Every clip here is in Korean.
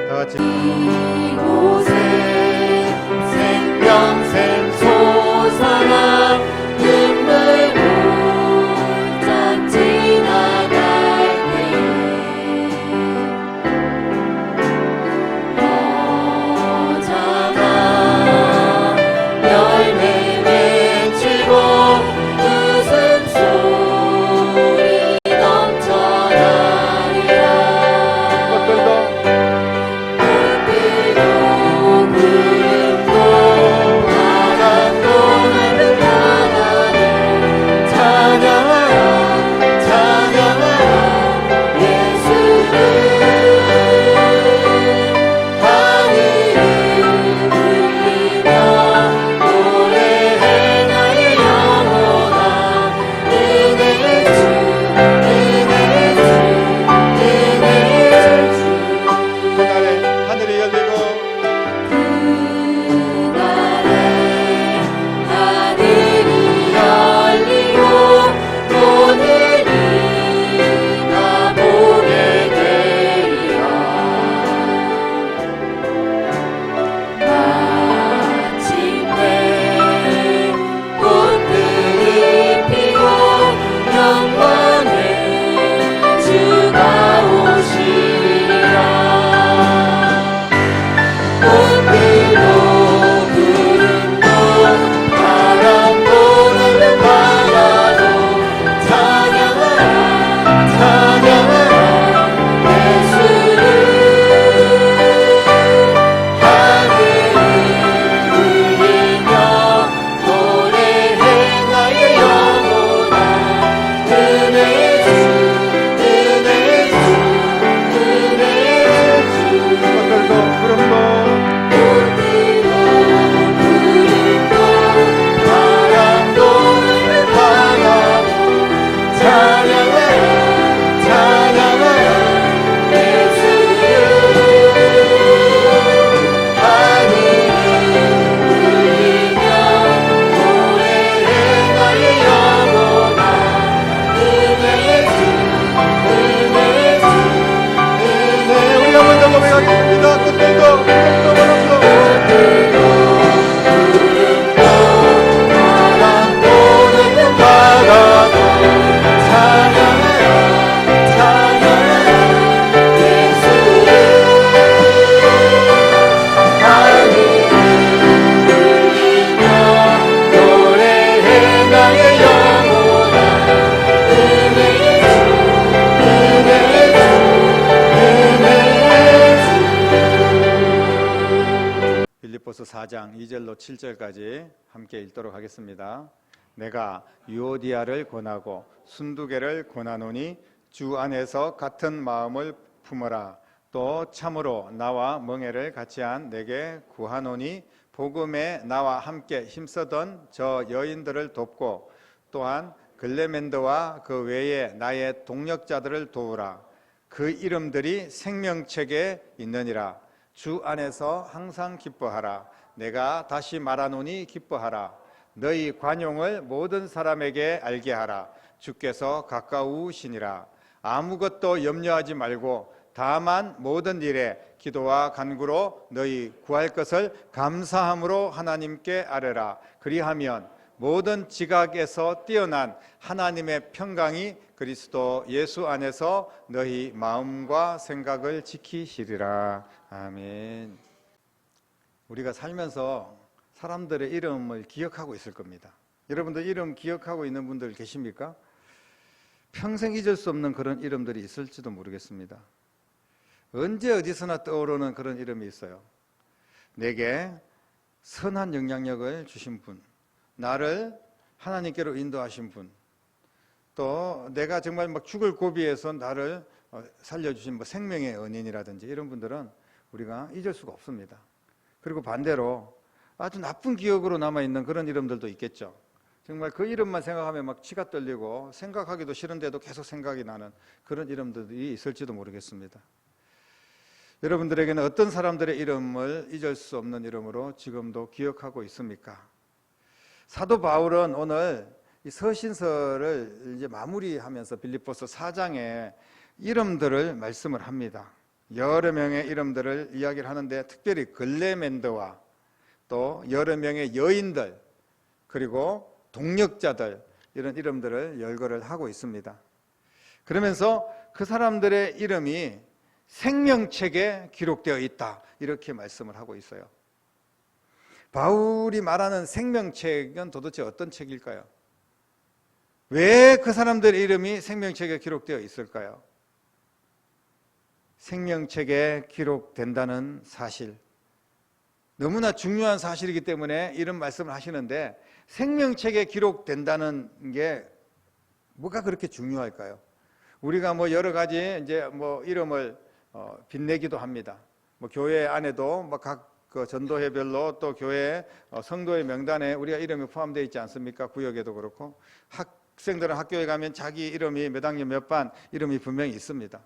다 같이 이곳에 생명샘 솟아나 눈물 훌쩍 지나갈 때에 여자가 열매 맺히고 웃음소리 넘쳐나리라. 꽃들도 구름도 바람도 하늘 바다도 찬양하라 찬양하라 예수를. 하늘을 울리며 노래해 나의 영혼아. 은혜의 주 은혜의 주 은혜의 주. 그날에 하늘이 열리고 그날에 하늘이 열리고 오늘이 다 보게 되리라. 마침내 꽃들이 피고 영광의 주가 오시리라. 꽃들도 구름도 바람도 하늘 바다도 찬양하라 찬양하라 예수를. 하늘을 울리며 노래해 나의 영혼아. 은혜의 주 은혜의 주 은혜의 주. 꽃들도 구름도 꽃들도 구름도 바람도 하늘 바다도 찬양하라 찬양하라 예수를. 하늘을 울리며 노래해 나의 영혼아. 은혜의 주 은혜의 주 네, 우리 한번 더 고백하겠습니다. 꽃들도 구름도 바람도 바람도 하늘 바다도 찬양하라 찬양하라 예수를. 하늘을 울리며 노래해 나의 영혼아. 은혜의 주 은혜의 주 은혜의 주. 빌립보서 4장 2절로 7절까지 함께 읽도록 하겠습니다. 내가 유오디아를 권하고 순두개를 권하노니 주 안에서 같은 마음을 품어라. 또 참으로 나와 멍에를 같이한 내게 구하노니 복음에 나와 함께 힘쓰던 저 여인들을 돕고 또한 글레멘드와 그 외에 나의 동력자들을 도우라. 그 이름들이 생명책에 있느니라. 주 안에서 항상 기뻐하라. 내가 다시 말하노니 기뻐하라. 너희 관용을 모든 사람에게 알게 하라. 주께서 가까우시니라. 아무것도 염려하지 말고 다만 모든 일에 기도와 간구로 너희 구할 것을 감사함으로 하나님께 아뢰라. 그리하면 모든 지각에서 뛰어난 하나님의 평강이 그리스도 예수 안에서 너희 마음과 생각을 지키시리라. 아멘. 우리가 살면서 사람들의 이름을 기억하고 있을 겁니다. 여러분들 이름 기억하고 있는 분들 계십니까? 평생 잊을 수 없는 그런 이름들이 있을지도 모르겠습니다. 언제 어디서나 떠오르는 그런 이름이 있어요. 내게 선한 영향력을 주신 분, 나를 하나님께로 인도하신 분, 또 내가 정말 막 죽을 고비에서 나를 살려주신 생명의 은인이라든지 이런 분들은 우리가 잊을 수가 없습니다. 그리고 반대로 아주 나쁜 기억으로 남아있는 그런 이름들도 있겠죠. 정말 그 이름만 생각하면 막 치가 떨리고 생각하기도 싫은데도 계속 생각이 나는 그런 이름들이 있을지도 모르겠습니다. 여러분들에게는 어떤 사람들의 이름을 잊을 수 없는 이름으로 지금도 기억하고 있습니까? 사도 바울은 오늘 이 서신서를 이제 마무리하면서 빌립보서 4장에 이름들을 말씀을 합니다. 여러 명의 이름들을 이야기를 하는데, 특별히 글레멘드와 또 여러 명의 여인들, 그리고 동력자들, 이런 이름들을 열거를 하고 있습니다. 그러면서 그 사람들의 이름이 생명책에 기록되어 있다, 이렇게 말씀을 하고 있어요. 바울이 말하는 생명책은 도대체 어떤 책일까요? 왜 그 사람들의 이름이 생명책에 기록되어 있을까요? 생명책에 기록된다는 사실, 너무나 중요한 사실이기 때문에 이런 말씀을 하시는데, 생명책에 기록된다는 게 뭐가 그렇게 중요할까요? 우리가 뭐 여러 가지 이제 뭐 이름을 빛내기도 합니다. 뭐 교회 안에도 뭐 각 그 전도회별로 또 교회 성도의 명단에 우리가 이름이 포함되어 있지 않습니까? 구역에도 그렇고, 학생들은 학교에 가면 자기 이름이 몇 학년 몇 반 이름이 분명히 있습니다.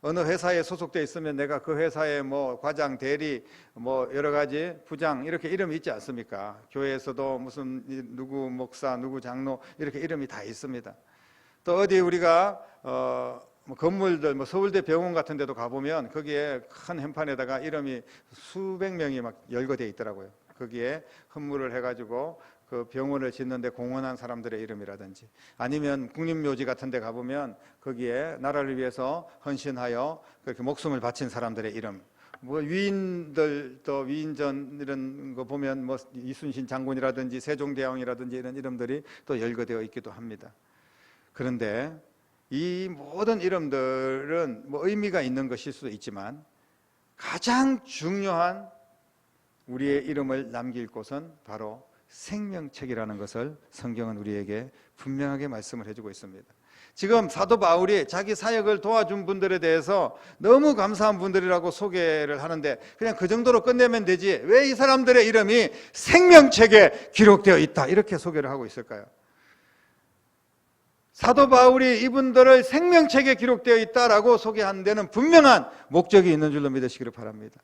어느 회사에 소속되어 있으면 내가 그 회사의 뭐 과장, 대리, 뭐 여러 가지 부장, 이렇게 이름이 있지 않습니까? 교회에서도 무슨 누구 목사, 누구 장로, 이렇게 이름이 다 있습니다. 또 어디 우리가 뭐 건물들, 뭐 서울대 병원 같은 데도 가보면 거기에 큰 현판에다가 이름이 수백 명이 막 열거되어 있더라고요. 거기에 헌물을 해가지고 그 병원을 짓는데 공헌한 사람들의 이름이라든지, 아니면 국립묘지 같은 데 가보면 거기에 나라를 위해서 헌신하여 그렇게 목숨을 바친 사람들의 이름, 뭐 위인들, 또 위인전 이런 거 보면 뭐 이순신 장군이라든지 세종대왕이라든지 이런 이름들이 또 열거되어 있기도 합니다. 그런데 이 모든 이름들은 뭐 의미가 있는 것일 수도 있지만, 가장 중요한 우리의 이름을 남길 곳은 바로 생명책이라는 것을 성경은 우리에게 분명하게 말씀을 해주고 있습니다. 지금 사도 바울이 자기 사역을 도와준 분들에 대해서 너무 감사한 분들이라고 소개를 하는데, 그냥 그 정도로 끝내면 되지 왜 이 사람들의 이름이 생명책에 기록되어 있다, 이렇게 소개를 하고 있을까요? 사도 바울이 이분들을 생명책에 기록되어 있다라고 소개한 데는 분명한 목적이 있는 줄로 믿으시기를 바랍니다.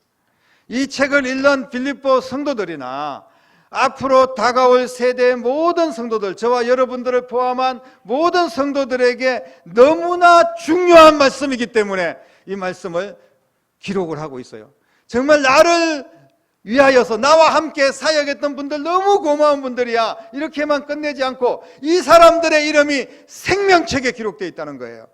이 책을 읽는 빌립보 성도들이나 앞으로 다가올 세대의 모든 성도들, 저와 여러분들을 포함한 모든 성도들에게 너무나 중요한 말씀이기 때문에 이 말씀을 기록을 하고 있어요. 정말 나를 위하여서 나와 함께 사역했던 분들 너무 고마운 분들이야, 이렇게만 끝내지 않고 이 사람들의 이름이 생명책에 기록되어 있다는 거예요.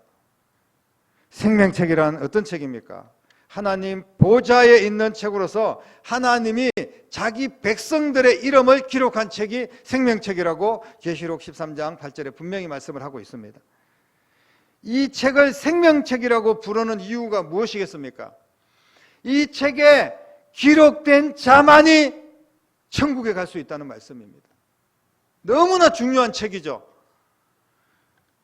생명책이란 어떤 책입니까? 하나님 보좌에 있는 책으로서 하나님이 자기 백성들의 이름을 기록한 책이 생명책이라고 계시록 13장 8절에 분명히 말씀을 하고 있습니다. 이 책을 생명책이라고 부르는 이유가 무엇이겠습니까? 이 책에 기록된 자만이 천국에 갈 수 있다는 말씀입니다. 너무나 중요한 책이죠.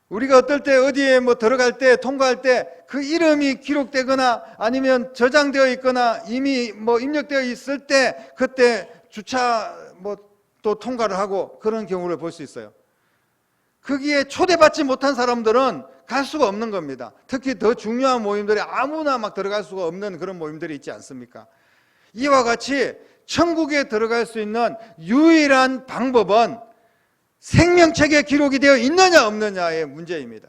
우리가 어떨 때 어디에 뭐 들어갈 때, 통과할 때 그 이름이 기록되거나 아니면 저장되어 있거나 이미 뭐 입력되어 있을 때, 그때 주차 뭐 또 통과를 하고 그런 경우를 볼 수 있어요. 거기에 초대받지 못한 사람들은 갈 수가 없는 겁니다. 특히 더 중요한 모임들이 아무나 막 들어갈 수가 없는 그런 모임들이 있지 않습니까? 이와 같이 천국에 들어갈 수 있는 유일한 방법은 생명책에 기록이 되어 있느냐 없느냐의 문제입니다.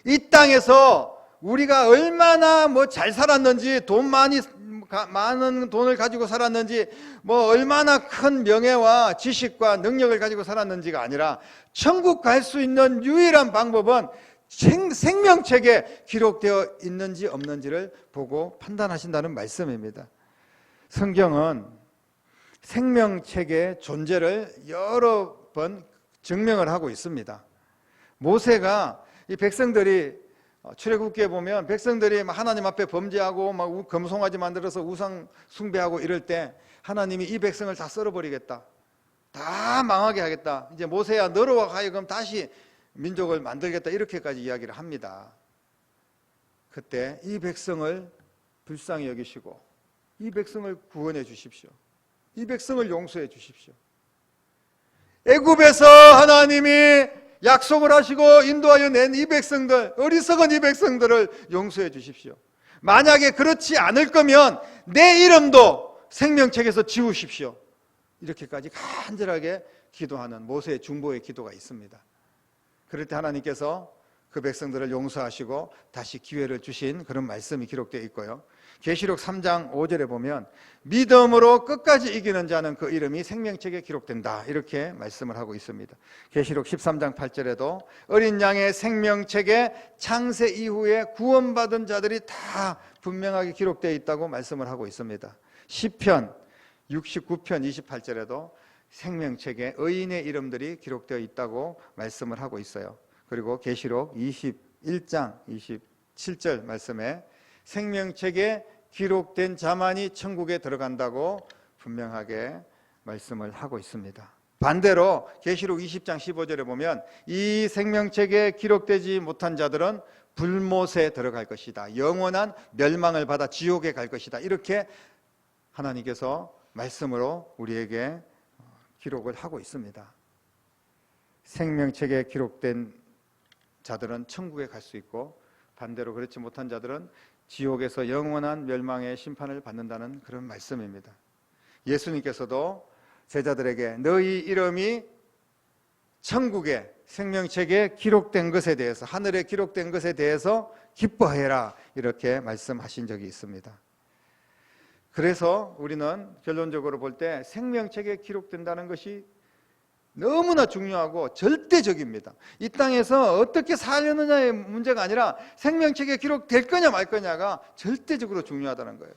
이 땅에서 우리가 얼마나 뭐 잘 살았는지, 많은 돈을 가지고 살았는지, 뭐 얼마나 큰 명예와 지식과 능력을 가지고 살았는지가 아니라, 천국 갈 수 있는 유일한 방법은 생명책에 기록되어 있는지 없는지를 보고 판단하신다는 말씀입니다. 성경은 생명책의 존재를 여러 번 증명을 하고 있습니다. 모세가 이 백성들이 출애굽기에 보면 백성들이 하나님 앞에 범죄하고 막 금송아지 만들어서 우상 숭배하고 이럴 때 하나님이 이 백성을 다 썰어버리겠다, 다 망하게 하겠다, 이제 모세야 너로 하여금 다시 민족을 만들겠다, 이렇게까지 이야기를 합니다. 그때 이 백성을 불쌍히 여기시고 이 백성을 구원해 주십시오, 이 백성을 용서해 주십시오. 애굽에서 하나님이 약속을 하시고 인도하여 낸 이 백성들, 어리석은 이 백성들을 용서해 주십시오. 만약에 그렇지 않을 거면 내 이름도 생명책에서 지우십시오. 이렇게까지 간절하게 기도하는 모세의 중보의 기도가 있습니다. 그럴 때 하나님께서 그 백성들을 용서하시고 다시 기회를 주신 그런 말씀이 기록되어 있고요. 계시록 3장 5절에 보면 믿음으로 끝까지 이기는 자는 그 이름이 생명책에 기록된다, 이렇게 말씀을 하고 있습니다. 계시록 13장 8절에도 어린 양의 생명책에 창세 이후에 구원받은 자들이 다 분명하게 기록되어 있다고 말씀을 하고 있습니다. 시편 69편 28절에도 생명책에 의인의 이름들이 기록되어 있다고 말씀을 하고 있어요. 그리고 계시록 21장 27절 말씀에 생명책에 기록된 자만이 천국에 들어간다고 분명하게 말씀을 하고 있습니다. 반대로 계시록 20장 15절에 보면 이 생명책에 기록되지 못한 자들은 불못에 들어갈 것이다, 영원한 멸망을 받아 지옥에 갈 것이다, 이렇게 하나님께서 말씀으로 우리에게 기록을 하고 있습니다. 생명책에 기록된 자들은 천국에 갈 수 있고 반대로 그렇지 못한 자들은 지옥에서 영원한 멸망의 심판을 받는다는 그런 말씀입니다. 예수님께서도 제자들에게 너희 이름이 천국의 생명책에 기록된 것에 대해서, 하늘에 기록된 것에 대해서 기뻐해라, 이렇게 말씀하신 적이 있습니다. 그래서 우리는 결론적으로 볼 때 생명책에 기록된다는 것이 너무나 중요하고 절대적입니다. 이 땅에서 어떻게 살려느냐의 문제가 아니라 생명책에 기록될 거냐 말 거냐가 절대적으로 중요하다는 거예요.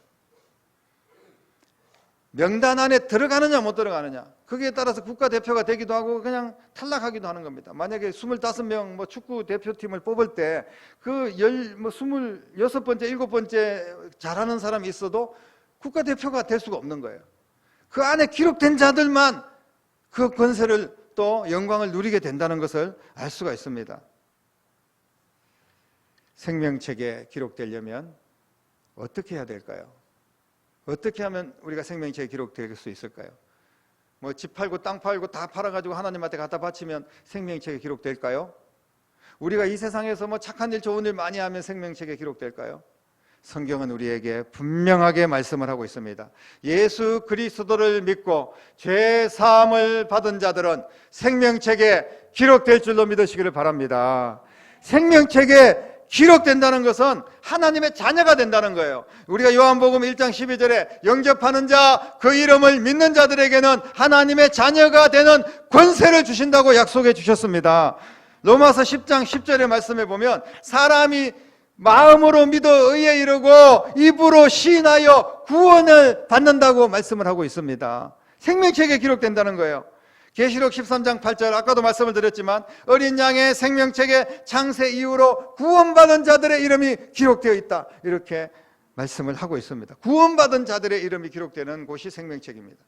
명단 안에 들어가느냐 못 들어가느냐, 거기에 따라서 국가대표가 되기도 하고 그냥 탈락하기도 하는 겁니다. 만약에 25명 축구 대표팀을 뽑을 때 그 26번째, 7번째 잘하는 사람이 있어도 국가대표가 될 수가 없는 거예요. 그 안에 기록된 자들만 그 권세를 또 영광을 누리게 된다는 것을 알 수가 있습니다. 생명책에 기록되려면 어떻게 해야 될까요? 어떻게 하면 우리가 생명책에 기록될 수 있을까요? 집 팔고 땅 팔고 다 팔아가지고 하나님한테 갖다 바치면 생명책에 기록될까요? 우리가 이 세상에서 착한 일 좋은 일 많이 하면 생명책에 기록될까요? 성경은 우리에게 분명하게 말씀을 하고 있습니다. 예수 그리스도를 믿고 죄 사함을 받은 자들은 생명책에 기록될 줄로 믿으시기를 바랍니다. 생명책에 기록된다는 것은 하나님의 자녀가 된다는 거예요. 우리가 요한복음 1장 12절에 영접하는 자, 그 이름을 믿는 자들에게는 하나님의 자녀가 되는 권세를 주신다고 약속해 주셨습니다. 로마서 10장 10절의 말씀에 보면 사람이 마음으로 믿어 의에 이르고 입으로 시인하여 구원을 받는다고 말씀을 하고 있습니다. 생명책에 기록된다는 거예요. 계시록 13장 8절, 아까도 말씀을 드렸지만 어린 양의 생명책에 창세 이후로 구원받은 자들의 이름이 기록되어 있다, 이렇게 말씀을 하고 있습니다. 구원받은 자들의 이름이 기록되는 곳이 생명책입니다.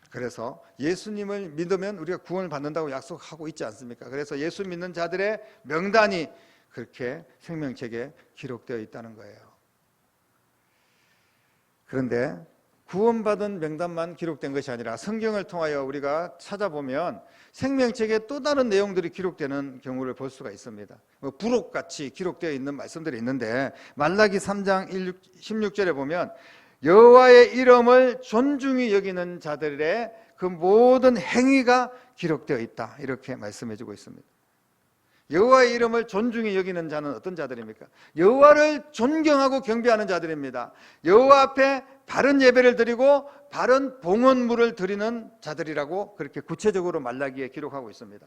그래서 예수님을 믿으면 우리가 구원을 받는다고 약속하고 있지 않습니까? 그래서 예수 믿는 자들의 명단이 그렇게 생명책에 기록되어 있다는 거예요. 그런데 구원받은 명단만 기록된 것이 아니라 성경을 통하여 우리가 찾아보면 생명책에 또 다른 내용들이 기록되는 경우를 볼 수가 있습니다. 부록같이 기록되어 있는 말씀들이 있는데 말라기 3장 16절에 보면 여호와의 이름을 존중히 여기는 자들의 그 모든 행위가 기록되어 있다, 이렇게 말씀해 주고 있습니다. 여호와의 이름을 존중히 여기는 자는 어떤 자들입니까? 여호와를 존경하고 경배하는 자들입니다. 여호와 앞에 바른 예배를 드리고 바른 봉헌물을 드리는 자들이라고 그렇게 구체적으로 말라기에 기록하고 있습니다.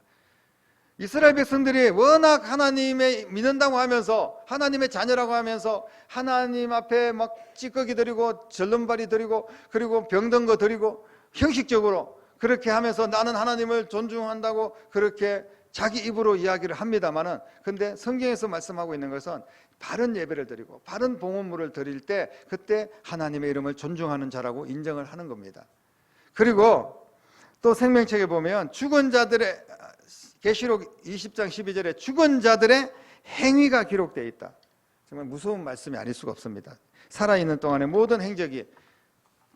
이스라엘 백성들이 워낙 하나님의 믿는다고 하면서 하나님의 자녀라고 하면서 하나님 앞에 찌꺼기 드리고 절름발이 드리고 그리고 병든 거 드리고 형식적으로 그렇게 하면서 나는 하나님을 존중한다고 그렇게 자기 입으로 이야기를 합니다만은, 근데 성경에서 말씀하고 있는 것은 바른 예배를 드리고 바른 봉헌물을 드릴 때 그때 하나님의 이름을 존중하는 자라고 인정을 하는 겁니다. 그리고 또 생명책에 보면 죽은 자들의, 계시록 20장 12절에 죽은 자들의 행위가 기록되어 있다. 정말 무서운 말씀이 아닐 수가 없습니다. 살아있는 동안의 모든 행적이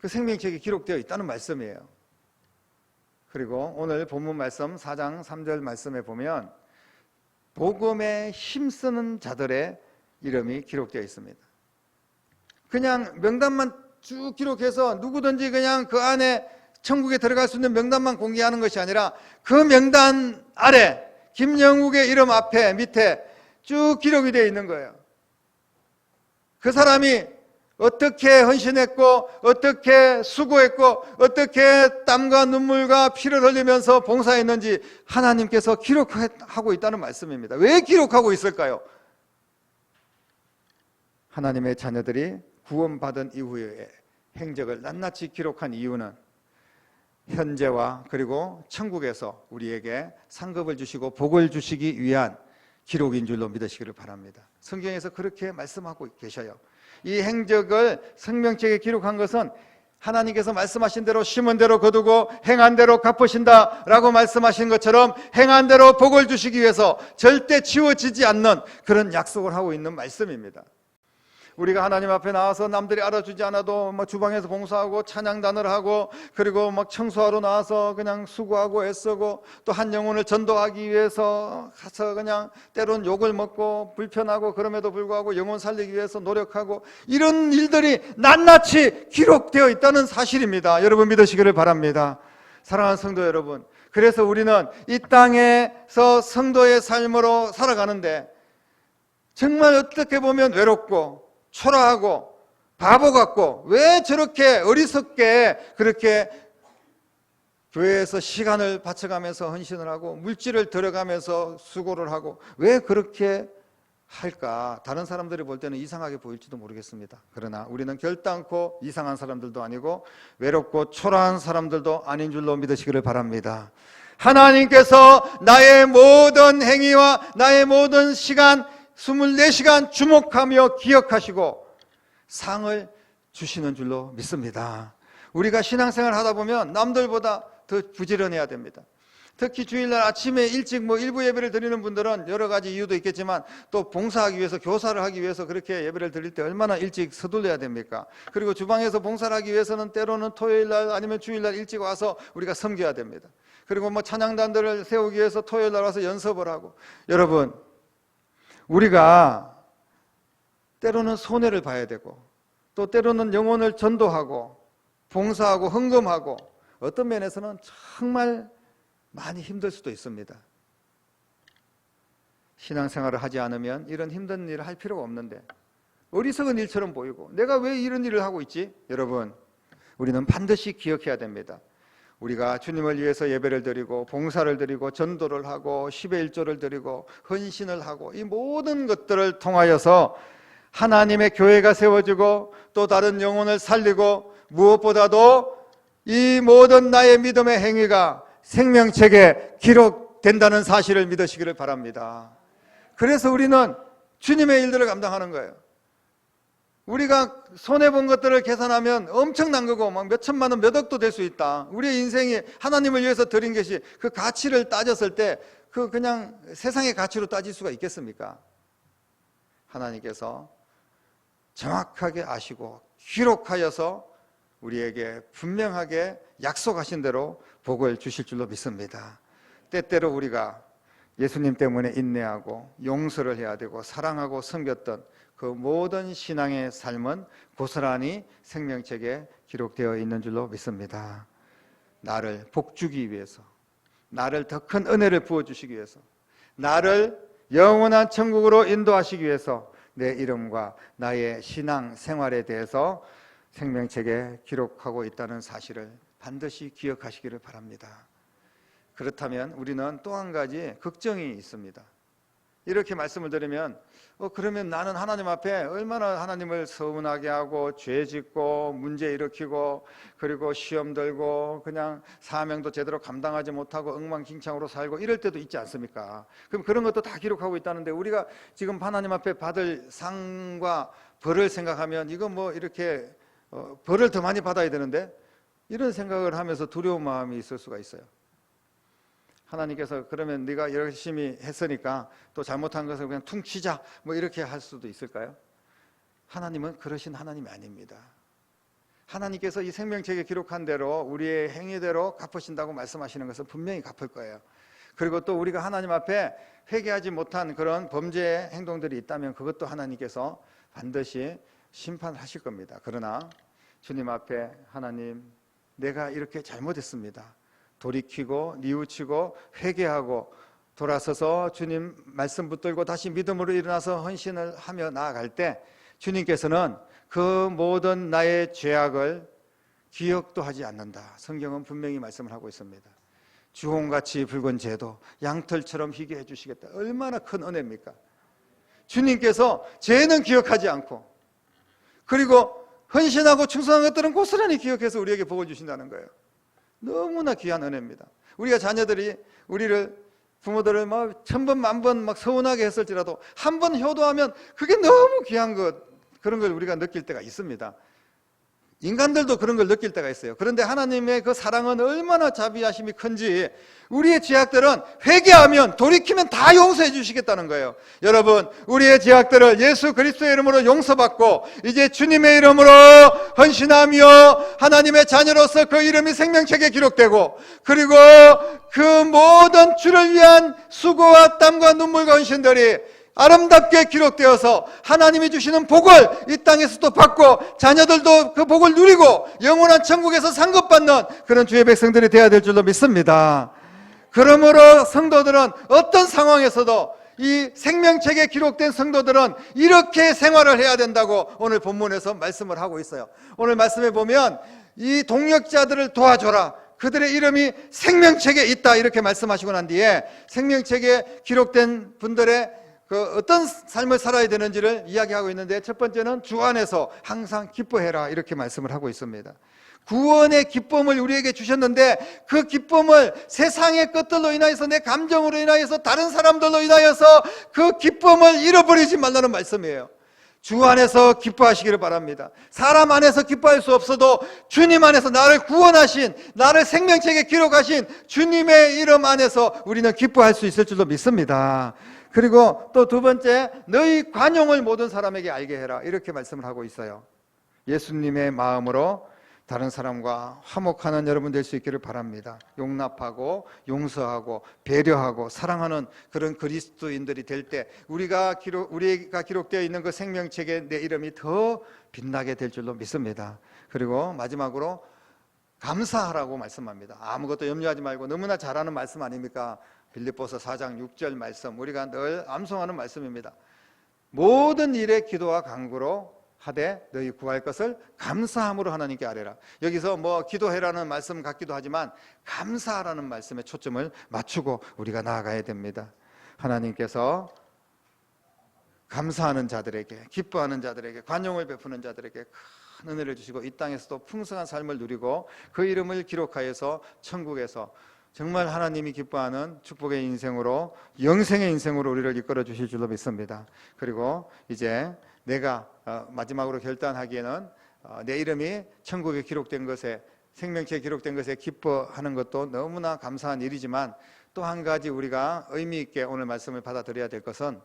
그 생명책에 기록되어 있다는 말씀이에요. 그리고 오늘 본문 말씀 4장 3절 말씀에 보면 복음에 힘쓰는 자들의 이름이 기록되어 있습니다. 그냥 명단만 쭉 기록해서 누구든지 그냥 그 안에 천국에 들어갈 수 있는 명단만 공개하는 것이 아니라 그 명단 아래 김영욱의 이름 앞에 밑에 쭉 기록이 되어 있는 거예요. 그 사람이 어떻게 헌신했고, 어떻게 수고했고, 어떻게 땀과 눈물과 피를 흘리면서 봉사했는지 하나님께서 기록하고 있다는 말씀입니다. 왜 기록하고 있을까요? 하나님의 자녀들이 구원받은 이후에 행적을 낱낱이 기록한 이유는 현재와 그리고 천국에서 우리에게 상급을 주시고 복을 주시기 위한 기록인 줄로 믿으시기를 바랍니다. 성경에서 그렇게 말씀하고 계셔요. 이 행적을 생명책에 기록한 것은 하나님께서 말씀하신 대로 심은 대로 거두고 행한 대로 갚으신다 라고 말씀하신 것처럼 행한 대로 복을 주시기 위해서 절대 치워지지 않는 그런 약속을 하고 있는 말씀입니다. 우리가 하나님 앞에 나와서 남들이 알아주지 않아도 주방에서 봉사하고 찬양단을 하고 그리고 청소하러 나와서 그냥 수고하고 애쓰고 또 한 영혼을 전도하기 위해서 가서 그냥 때론 욕을 먹고 불편하고 그럼에도 불구하고 영혼 살리기 위해서 노력하고 이런 일들이 낱낱이 기록되어 있다는 사실입니다. 여러분 믿으시기를 바랍니다. 사랑하는 성도 여러분, 그래서 우리는 이 땅에서 성도의 삶으로 살아가는데 정말 어떻게 보면 외롭고 초라하고 바보 같고 왜 저렇게 어리석게 그렇게 교회에서 시간을 바쳐가면서 헌신을 하고 물질을 들여가면서 수고를 하고 왜 그렇게 할까? 다른 사람들이 볼 때는 이상하게 보일지도 모르겠습니다. 그러나 우리는 결단코 이상한 사람들도 아니고 외롭고 초라한 사람들도 아닌 줄로 믿으시기를 바랍니다. 하나님께서 나의 모든 행위와 나의 모든 시간 24시간 주목하며 기억하시고 상을 주시는 줄로 믿습니다. 우리가 신앙생활 하다 보면 남들보다 더 부지런해야 됩니다. 특히 주일날 아침에 일찍 일부 예배를 드리는 분들은 여러 가지 이유도 있겠지만 또 봉사하기 위해서 교사를 하기 위해서 그렇게 예배를 드릴 때 얼마나 일찍 서둘러야 됩니까? 그리고 주방에서 봉사를 하기 위해서는 때로는 토요일날 아니면 주일날 일찍 와서 우리가 섬겨야 됩니다. 그리고 찬양단들을 세우기 위해서 토요일날 와서 연습을 하고 여러분 우리가 때로는 손해를 봐야 되고 또 때로는 영혼을 전도하고 봉사하고 헌금하고 어떤 면에서는 정말 많이 힘들 수도 있습니다. 신앙생활을 하지 않으면 이런 힘든 일을 할 필요가 없는데 어리석은 일처럼 보이고 내가 왜 이런 일을 하고 있지? 여러분 우리는 반드시 기억해야 됩니다. 우리가 주님을 위해서 예배를 드리고 봉사를 드리고 전도를 하고 10의 1조를 드리고 헌신을 하고 이 모든 것들을 통하여서 하나님의 교회가 세워지고 또 다른 영혼을 살리고 무엇보다도 이 모든 나의 믿음의 행위가 생명책에 기록된다는 사실을 믿으시기를 바랍니다. 그래서 우리는 주님의 일들을 감당하는 거예요. 우리가 손해본 것들을 계산하면 엄청난 거고 몇 천만 원, 몇 억도 될 수 있다. 우리의 인생이 하나님을 위해서 드린 것이 그 가치를 따졌을 때 그 그냥 세상의 가치로 따질 수가 있겠습니까? 하나님께서 정확하게 아시고 기록하여서 우리에게 분명하게 약속하신 대로 복을 주실 줄로 믿습니다. 때때로 우리가 예수님 때문에 인내하고 용서를 해야 되고 사랑하고 섬겼던 그 모든 신앙의 삶은 고스란히 생명책에 기록되어 있는 줄로 믿습니다. 나를 복주기 위해서, 나를 더 큰 은혜를 부어주시기 위해서, 나를 영원한 천국으로 인도하시기 위해서 내 이름과 나의 신앙 생활에 대해서 생명책에 기록하고 있다는 사실을 반드시 기억하시기를 바랍니다. 그렇다면 우리는 또 한 가지 걱정이 있습니다. 이렇게 말씀을 드리면 그러면 나는 하나님 앞에 얼마나 하나님을 서운하게 하고 죄 짓고 문제 일으키고 그리고 시험 들고 그냥 사명도 제대로 감당하지 못하고 엉망진창으로 살고 이럴 때도 있지 않습니까? 그럼 그런 것도 다 기록하고 있다는데 우리가 지금 하나님 앞에 받을 상과 벌을 생각하면 이거 이렇게 벌을 더 많이 받아야 되는데 이런 생각을 하면서 두려운 마음이 있을 수가 있어요. 하나님께서 그러면 네가 열심히 했으니까 또 잘못한 것을 그냥 퉁치자 이렇게 할 수도 있을까요? 하나님은 그러신 하나님이 아닙니다. 하나님께서 이 생명책에 기록한 대로 우리의 행위대로 갚으신다고 말씀하시는 것은 분명히 갚을 거예요. 그리고 또 우리가 하나님 앞에 회개하지 못한 그런 범죄의 행동들이 있다면 그것도 하나님께서 반드시 심판하실 겁니다. 그러나 주님 앞에 하나님 내가 이렇게 잘못했습니다. 돌이키고 뉘우치고 회개하고 돌아서서 주님 말씀 붙들고 다시 믿음으로 일어나서 헌신을 하며 나아갈 때 주님께서는 그 모든 나의 죄악을 기억도 하지 않는다. 성경은 분명히 말씀을 하고 있습니다. 주홍같이 붉은 죄도 양털처럼 희게 해주시겠다. 얼마나 큰 은혜입니까? 주님께서 죄는 기억하지 않고, 그리고 헌신하고 충성한 것들은 고스란히 기억해서 우리에게 복을 주신다는 거예요. 너무나 귀한 은혜입니다. 우리가 자녀들이 우리를, 부모들을 막 천번 만번 막 서운하게 했을지라도 한 번 효도하면 그게 너무 귀한 것, 그런 걸 우리가 느낄 때가 있습니다. 인간들도 그런 걸 느낄 때가 있어요. 그런데 하나님의 그 사랑은 얼마나 자비하심이 큰지, 우리의 죄악들은 회개하면, 돌이키면 다 용서해 주시겠다는 거예요. 여러분, 우리의 죄악들을 예수 그리스도의 이름으로 용서받고 이제 주님의 이름으로 헌신하며 하나님의 자녀로서 그 이름이 생명책에 기록되고, 그리고 그 모든 주를 위한 수고와 땀과 눈물과 헌신들이 아름답게 기록되어서 하나님이 주시는 복을 이 땅에서도 받고 자녀들도 그 복을 누리고 영원한 천국에서 상급받는 그런 주의 백성들이 되어야 될 줄로 믿습니다. 그러므로 성도들은 어떤 상황에서도, 이 생명책에 기록된 성도들은 이렇게 생활을 해야 된다고 오늘 본문에서 말씀을 하고 있어요. 오늘 말씀에 보면 이 동역자들을 도와줘라, 그들의 이름이 생명책에 있다, 이렇게 말씀하시고 난 뒤에 생명책에 기록된 분들의 그 어떤 삶을 살아야 되는지를 이야기하고 있는데, 첫 번째는 주 안에서 항상 기뻐해라, 이렇게 말씀을 하고 있습니다. 구원의 기쁨을 우리에게 주셨는데 그 기쁨을 세상의 것들로 인하여서, 내 감정으로 인하여서, 다른 사람들로 인하여서 그 기쁨을 잃어버리지 말라는 말씀이에요. 주 안에서 기뻐하시기를 바랍니다. 사람 안에서 기뻐할 수 없어도 주님 안에서 나를 구원하신, 나를 생명책에 기록하신 주님의 이름 안에서 우리는 기뻐할 수 있을 줄로 믿습니다. 그리고 또 두 번째, 너희 관용을 모든 사람에게 알게 해라, 이렇게 말씀을 하고 있어요. 예수님의 마음으로 다른 사람과 화목하는 여러분 될 수 있기를 바랍니다. 용납하고 용서하고 배려하고 사랑하는 그런 그리스도인들이 될 때 우리가 기록되어 있는 그 생명책에 내 이름이 더 빛나게 될 줄로 믿습니다. 그리고 마지막으로 감사하라고 말씀합니다. 아무것도 염려하지 말고, 너무나 잘하는 말씀 아닙니까? 빌립보서 4장 6절 말씀, 우리가 늘 암송하는 말씀입니다. 모든 일에 기도와 간구로 하되 너희 구할 것을 감사함으로 하나님께 아뢰라. 여기서 뭐 기도해라는 말씀 같기도 하지만 감사하라는 말씀에 초점을 맞추고 우리가 나아가야 됩니다. 하나님께서 감사하는 자들에게, 기뻐하는 자들에게, 관용을 베푸는 자들에게 큰 은혜를 주시고 이 땅에서도 풍성한 삶을 누리고 그 이름을 기록하여서 천국에서 정말 하나님이 기뻐하는 축복의 인생으로, 영생의 인생으로 우리를 이끌어 주실 줄로 믿습니다. 그리고 이제 내가 마지막으로 결단하기에는 내 이름이 천국에 기록된 것에, 생명체에 기록된 것에 기뻐하는 것도 너무나 감사한 일이지만, 또 한 가지 우리가 의미 있게 오늘 말씀을 받아들여야 될 것은,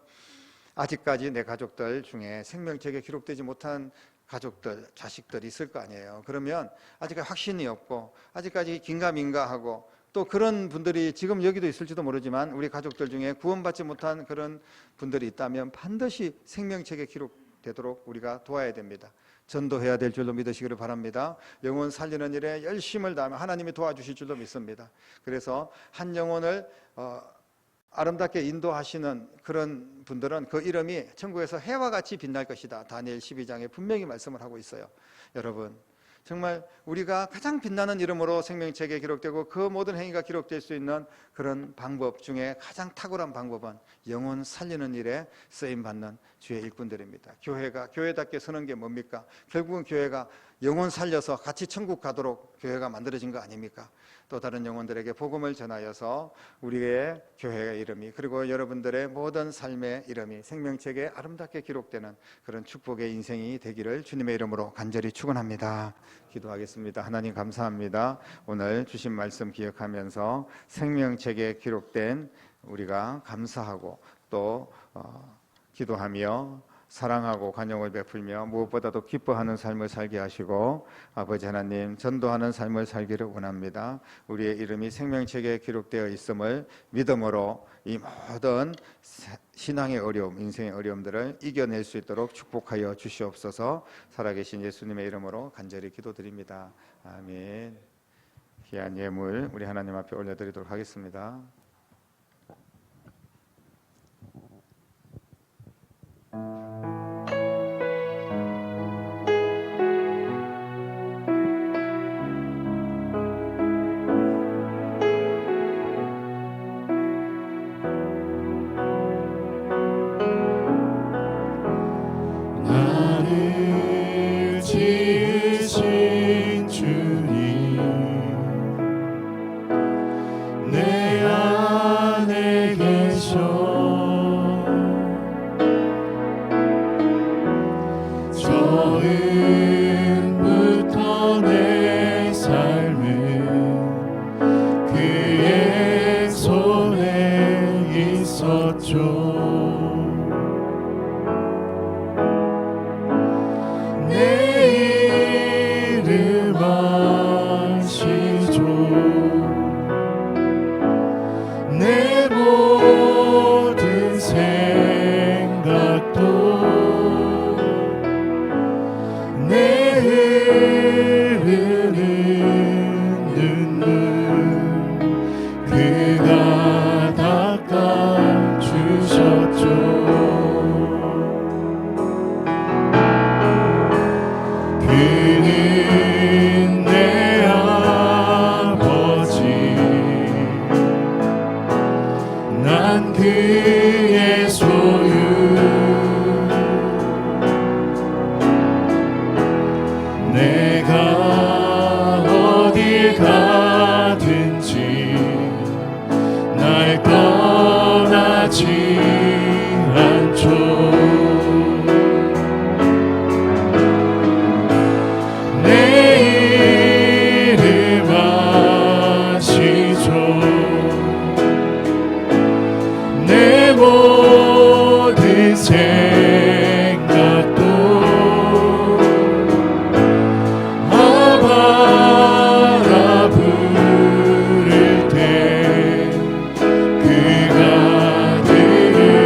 아직까지 내 가족들 중에 생명책에 기록되지 못한 가족들, 자식들이 있을 거 아니에요. 그러면 아직까지 확신이 없고 아직까지 긴가민가하고, 또 그런 분들이 지금 여기도 있을지도 모르지만 우리 가족들 중에 구원받지 못한 그런 분들이 있다면 반드시 생명책에 기록되도록 우리가 도와야 됩니다. 전도해야 될 줄로 믿으시기를 바랍니다. 영혼 살리는 일에 열심을 다하면 하나님이 도와주실 줄로 믿습니다. 그래서 한 영혼을 아름답게 인도하시는 그런 분들은 그 이름이 천국에서 해와 같이 빛날 것이다, 다니엘 12장에 분명히 말씀을 하고 있어요. 여러분, 정말 우리가 가장 빛나는 이름으로 생명책에 기록되고 그 모든 행위가 기록될 수 있는 그런 방법 중에 가장 탁월한 방법은 영혼 살리는 일에 쓰임받는 주의 일꾼들입니다. 교회답게 서는 게 뭡니까? 결국은 교회가 영혼 살려서 같이 천국 가도록 교회가 만들어진 거 아닙니까? 또 다른 영혼들에게 복음을 전하여서 우리의 교회의 이름이, 그리고 여러분들의 모든 삶의 이름이 생명책에 아름답게 기록되는 그런 축복의 인생이 되기를 주님의 이름으로 간절히 축원합니다. 기도하겠습니다. 하나님 감사합니다. 오늘 주신 말씀 기억하면서 생명책에 기록된 우리가 감사하고 또 기도하며 사랑하고 관용을 베풀며 무엇보다도 기뻐하는 삶을 살게 하시고, 아버지 하나님, 전도하는 삶을 살기를 원합니다. 우리의 이름이 생명책에 기록되어 있음을 믿음으로 이 모든 신앙의 어려움, 인생의 어려움들을 이겨낼 수 있도록 축복하여 주시옵소서. 살아계신 예수님의 이름으로 간절히 기도드립니다. 아멘. 귀한 예물 우리 하나님 앞에 올려드리도록 하겠습니다. 처음부터 내 삶은 그의 손에 있었죠. 내 이름 아시죠. 내 모든 생각도 내 흐르는 눈물 그가 닦아주셨죠. 그는 내 아버지 난 그의 소유 내가 어딜 가든지 날 떠나지 않죠. 내 이름 아시죠. 내 모든 생각도 아바라 부를 때 그가 들으시죠.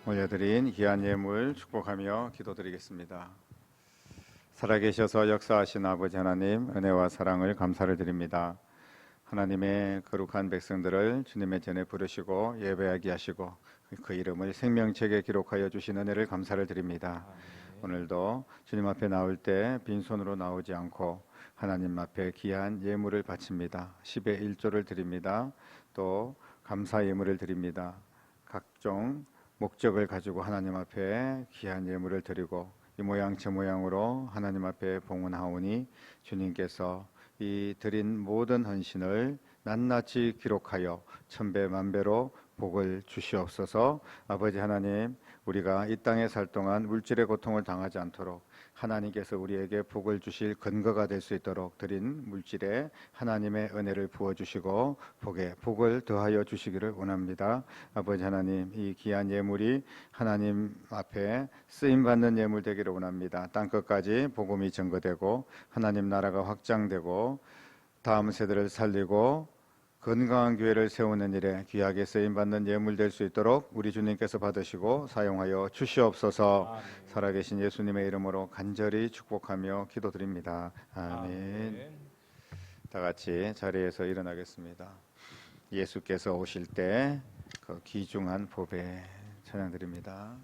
올려드린 귀한 예물 축복하며 기도드리겠습니다. 살아계셔서 역사하신 아버지 하나님, 은혜와 사랑을 감사를 드립니다. 하나님의 거룩한 백성들을 주님의 전에 부르시고 예배하게 하시고 그 이름을 생명책에 기록하여 주신 은혜를 감사를 드립니다. 오늘도 주님 앞에 나올 때 빈손으로 나오지 않고 하나님 앞에 귀한 예물을 바칩니다. 10의 1조를 드립니다. 또 감사 예물을 드립니다. 각종 목적을 가지고 하나님 앞에 귀한 예물을 드리고 이 모양 저 모양으로 하나님 앞에 봉헌하오니 주님께서 이 드린 모든 헌신을 낱낱이 기록하여 천배 만배로 복을 주시옵소서. 아버지 하나님, 우리가 이 땅에 살 동안 물질의 고통을 당하지 않도록 하나님께서 우리에게 복을 주실 근거가 될 수 있도록 드린 물질에 하나님의 은혜를 부어주시고 복에 복을 더하여 주시기를 원합니다. 아버지 하나님, 이 귀한 예물이 하나님 앞에 쓰임받는 예물 되기를 원합니다. 땅끝까지 복음이 전거되고 하나님 나라가 확장되고 다음 세대를 살리고 건강한 교회를 세우는 일에 귀하게 쓰임받는 예물 될 수 있도록 우리 주님께서 받으시고 사용하여 주시옵소서. 아멘. 살아계신 예수님의 이름으로 간절히 축복하며 기도드립니다. 아멘. 아멘. 다 같이 자리에서 일어나겠습니다. 예수께서 오실 때 그 귀중한 보배 찬양드립니다.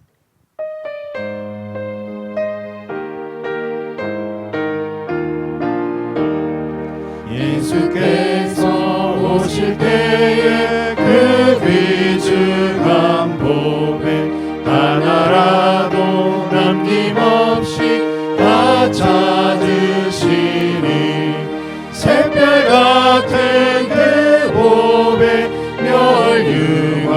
예수께서 오실 때에 그 귀중한 보배 하나라도 남김없이 다 찾으시니 샛별 같은 그 보배 멸류관에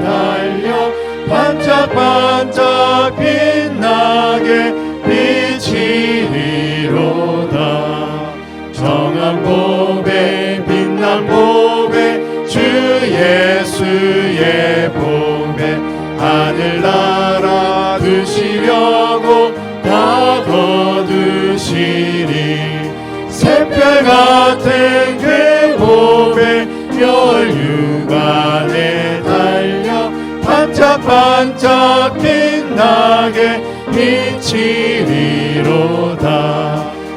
달려 반짝반짝 빛나게 비치리로다. 정한 보배 빛난 보배 주 예수의 보배 하늘나라 드시려고 다 거두시리. 샛별 같은 그 보배 멸류관에 달려 반짝반짝 빛나게 비치리로다.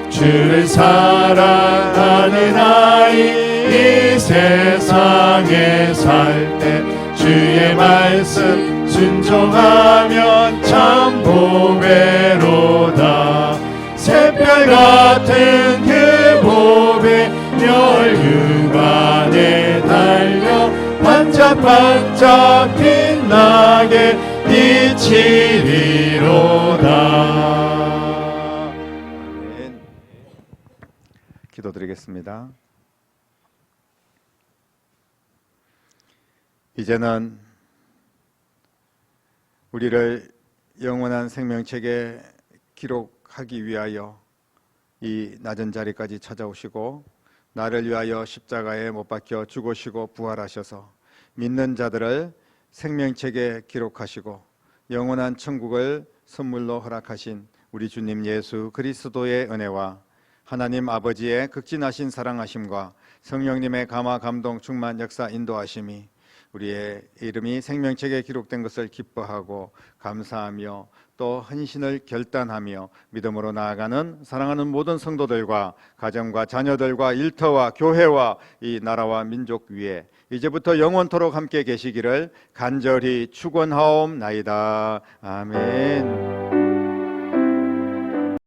주를 사랑하는 아이 이 세상에 살 때 주의 말씀 순종하면 참 보배로다. 샛별 같은 그 보배 멸류관에 달려 반짝반짝 빛나게 비치리로다. 기도드리겠습니다. 이제는 우리를 영원한 생명책에 기록하기 위하여 이 낮은 자리까지 찾아오시고 나를 위하여 십자가에 못 박혀 죽으시고 부활하셔서 믿는 자들을 생명책에 기록하시고 영원한 천국을 선물로 허락하신 우리 주님 예수 그리스도의 은혜와 하나님 아버지의 극진하신 사랑하심과 성령님의 감화 감동 충만 역사 인도하심이 우리의 이름이 생명책에 기록된 것을 기뻐하고 감사하며 또 헌신을 결단하며 믿음으로 나아가는 사랑하는 모든 성도들과 가정과 자녀들과 일터와 교회와 이 나라와 민족 위에 이제부터 영원토록 함께 계시기를 간절히 축원하옵나이다. 아멘.